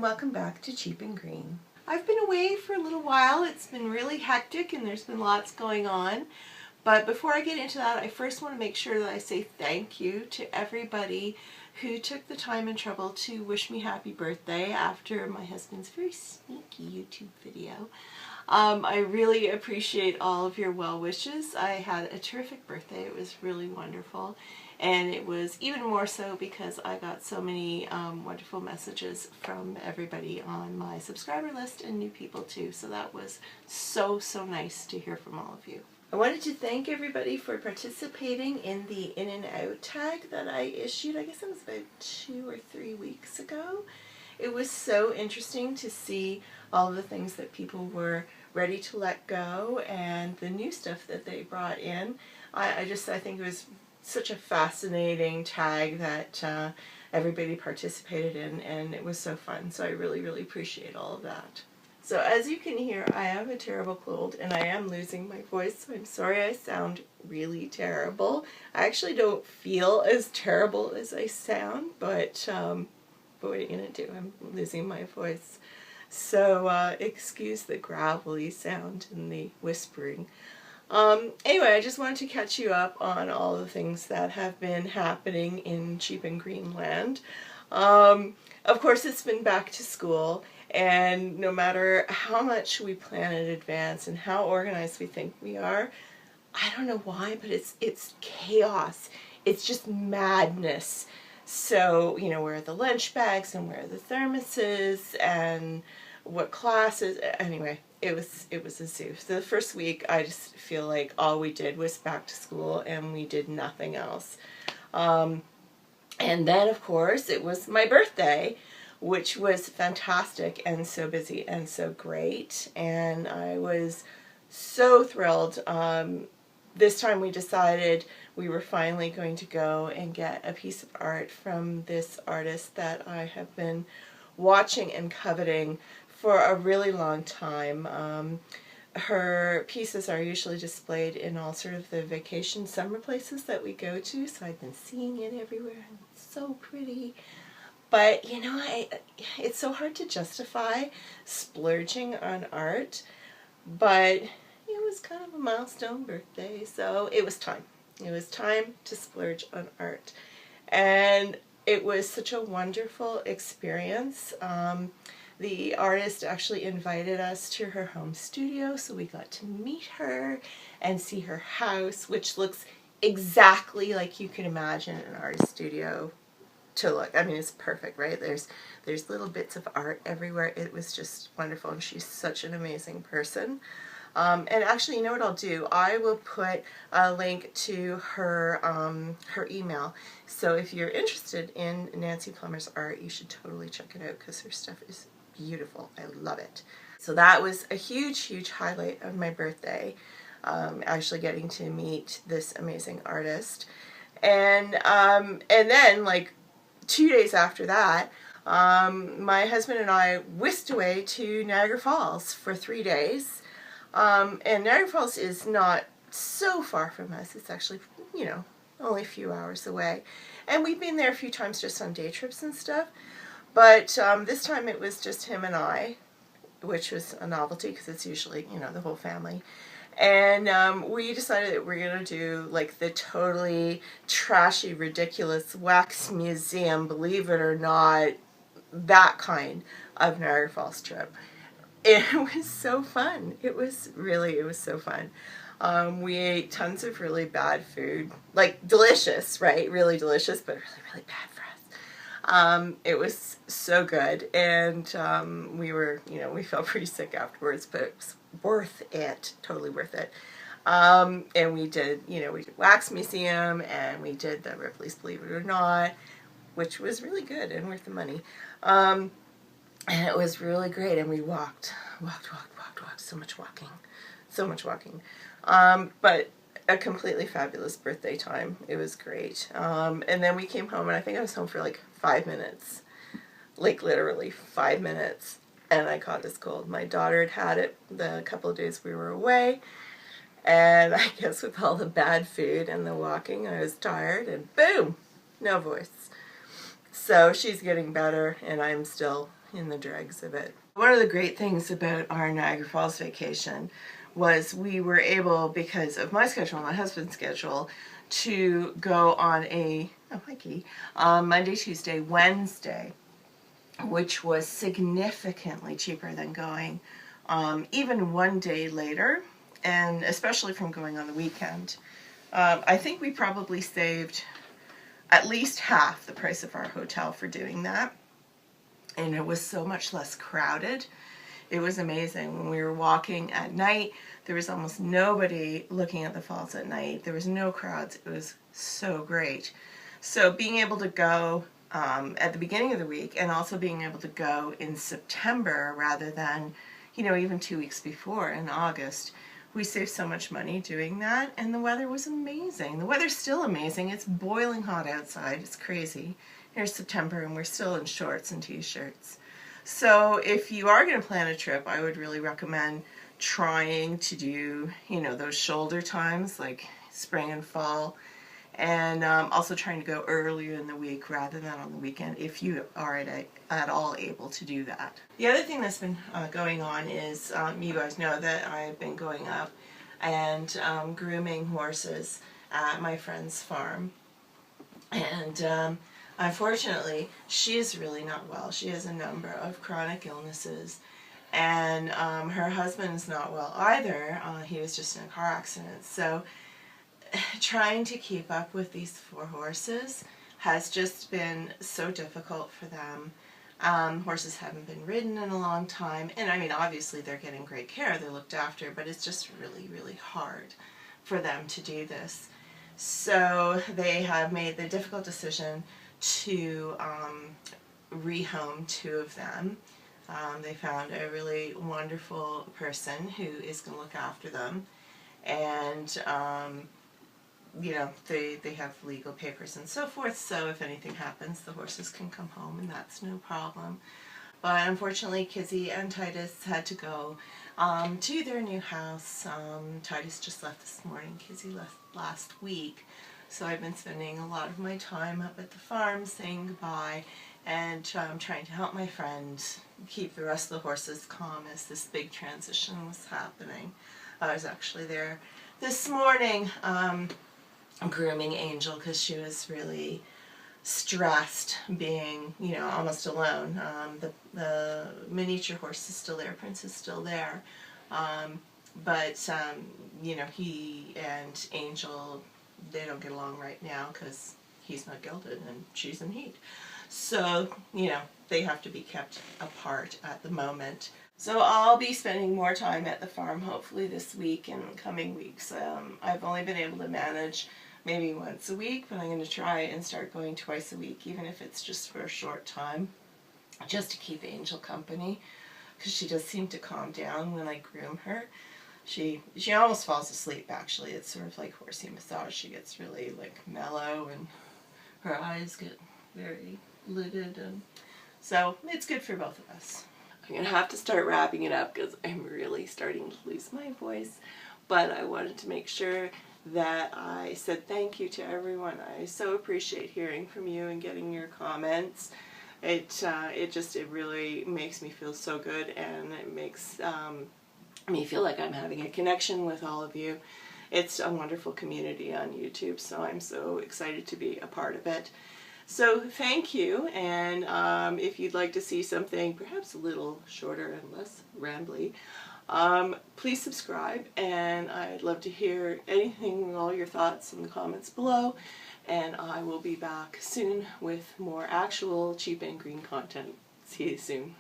and welcome back to Cheap and Green. I've been away for a little while. It's been really hectic and there's been lots going on. But before I get into that, I first want to make sure that I say thank you to everybody who took the time and trouble to wish me happy birthday after my husband's very sneaky YouTube video. I really appreciate all of your well wishes. I had a terrific birthday. It was really wonderful. And it was even more so because I got so many wonderful messages from everybody on my subscriber list and new people too. So that was so nice to hear from all of you. I wanted to thank everybody for participating in the in and out tag that I issued. I guess it was about 2 or 3 weeks ago. It was so interesting to see all of the things that people were ready to let go and the new stuff that they brought in. I think it was such a fascinating tag that everybody participated in, and it was so fun. So I really appreciate all of that. So as you can hear, I have a terrible cold and I am losing my voice, so I'm sorry I sound really terrible. I actually don't feel as terrible as I sound, but what are you going to do? I'm losing my voice. So excuse the gravelly sound and the whispering. Anyway, I just wanted to catch you up on all the things that have been happening in Cheap and Greenland. Of course, it's been back to school, and no matter how much we plan in advance and how organized we think we are, I don't know why, but it's chaos. It's just madness. So, you know, where are the lunch bags and where are the thermoses and what classes? Anyway, it was a zoo. So the first week, I just feel like all we did was back to school and we did nothing else. And then, of course, it was my birthday, which was fantastic and so busy and so great. And I was so thrilled. This time we decided we were finally going to go and get a piece of art from this artist that I have been watching and coveting for a really long time. Her pieces are usually displayed in all sort of the vacation summer places that we go to, so I've been seeing it everywhere, and it's so pretty. But, you know, it's so hard to justify splurging on art, but it was kind of a milestone birthday, so it was time. It was time to splurge on art. And it was such a wonderful experience. The artist actually invited us to her home studio, so we got to meet her and see her house, which looks exactly like you can imagine an artist studio to look. I mean, it's perfect, right? There's little bits of art everywhere. It was just wonderful, and she's such an amazing person. And actually, you know what I'll do? I will put a link to her her email. So if you're interested in Nancy Plummer's art, you should totally check it out because her stuff is beautiful. I love it. So that was a huge highlight of my birthday, actually getting to meet this amazing artist. And then, like 2 days after that, my husband and I whisked away to Niagara Falls for 3 days. And Niagara Falls is not so far from us. It's actually, you know, only a few hours away. And we've been there a few times just on day trips and stuff. But this time it was just him and I, which was a novelty because it's usually, you know, the whole family. And we decided that we're going to do like the totally trashy, ridiculous wax museum, believe it or not, that kind of Niagara Falls trip. It was so fun. It was so fun. We ate tons of really bad food, like delicious, right? Really delicious, but really bad for us. It was so good, and we were, you know, we felt pretty sick afterwards, but it was worth it, totally worth it. And we did, you know, we did Wax Museum, and we did the Ripley's Believe It or Not, which was really good and worth the money. And it was really great, and we walked, so much walking. But a completely fabulous birthday time. It was great. And then we came home, and I think I was home for like 5 minutes, like literally 5 minutes, and I caught this cold. My daughter had it the couple of days we were away, and I guess with all the bad food and the walking, I was tired, and boom, no voice. So she's getting better, and I'm still in the dregs of it. One of the great things about our Niagara Falls vacation was we were able, because of my schedule and my husband's schedule, to go on a Monday, Tuesday, Wednesday, which was significantly cheaper than going even one day later, and especially from going on the weekend. I think we probably saved at least half the price of our hotel for doing that, and it was so much less crowded. It was amazing. When we were walking at night, there was almost nobody looking at the falls at night. There was no crowds. It was so great. So being able to go at the beginning of the week, and also being able to go in September rather than, you know, even 2 weeks before in August, we saved so much money doing that, and the weather was amazing. The weather's still amazing. It's boiling hot outside. It's crazy. Here's September and we're still in shorts and t-shirts. So if you are going to plan a trip, I would really recommend trying to do, you know, those shoulder times like spring and fall, and also trying to go earlier in the week rather than on the weekend if you are at all able to do that. The other thing that's been going on is, you guys know that I've been going up and grooming horses at my friend's farm, and unfortunately she is really not well. She has a number of chronic illnesses, and her husband's not well either. He was just in a car accident. So trying to keep up with these 4 horses has just been so difficult for them. Horses haven't been ridden in a long time, and I mean, obviously they're getting great care, they're looked after, but it's just really, really hard for them to do this. So they have made the difficult decision to rehome 2 of them. They found a really wonderful person who is going to look after them, and you know, they have legal papers and so forth, so if anything happens, the horses can come home, and that's no problem. But unfortunately, Kizzy and Titus had to go to their new house. Titus just left this morning. Kizzy left last week. So I've been spending a lot of my time up at the farm saying goodbye, and trying to help my friend keep the rest of the horses calm as this big transition was happening. I was actually there this morning grooming Angel because she was really stressed being, you know, almost alone. The miniature horse is still there, Prince is still there, but you know, he and Angel, they don't get along right now because he's not gelded and she's in heat. So, you know, they have to be kept apart at the moment. So I'll be spending more time at the farm hopefully this week and coming weeks. I've only been able to manage maybe once a week, but I'm going to try and start going twice a week, even if it's just for a short time, just to keep Angel company, because she does seem to calm down when I groom her. She almost falls asleep, actually. It's sort of like horsey massage. She gets really like mellow and her eyes get very lidded, and so it's good for both of us. I'm going to have to start wrapping it up because I'm really starting to lose my voice, but I wanted to make sure that I said thank you to everyone. I so appreciate hearing from you and getting your comments. It really makes me feel so good, and it makes me feel like I'm having a connection with all of you. It's a wonderful community on YouTube, so I'm so excited to be a part of it. So thank you, and if you'd like to see something perhaps a little shorter and less rambly, please subscribe, and I'd love to hear anything, all your thoughts in the comments below, and I will be back soon with more actual cheap and green content. See you soon.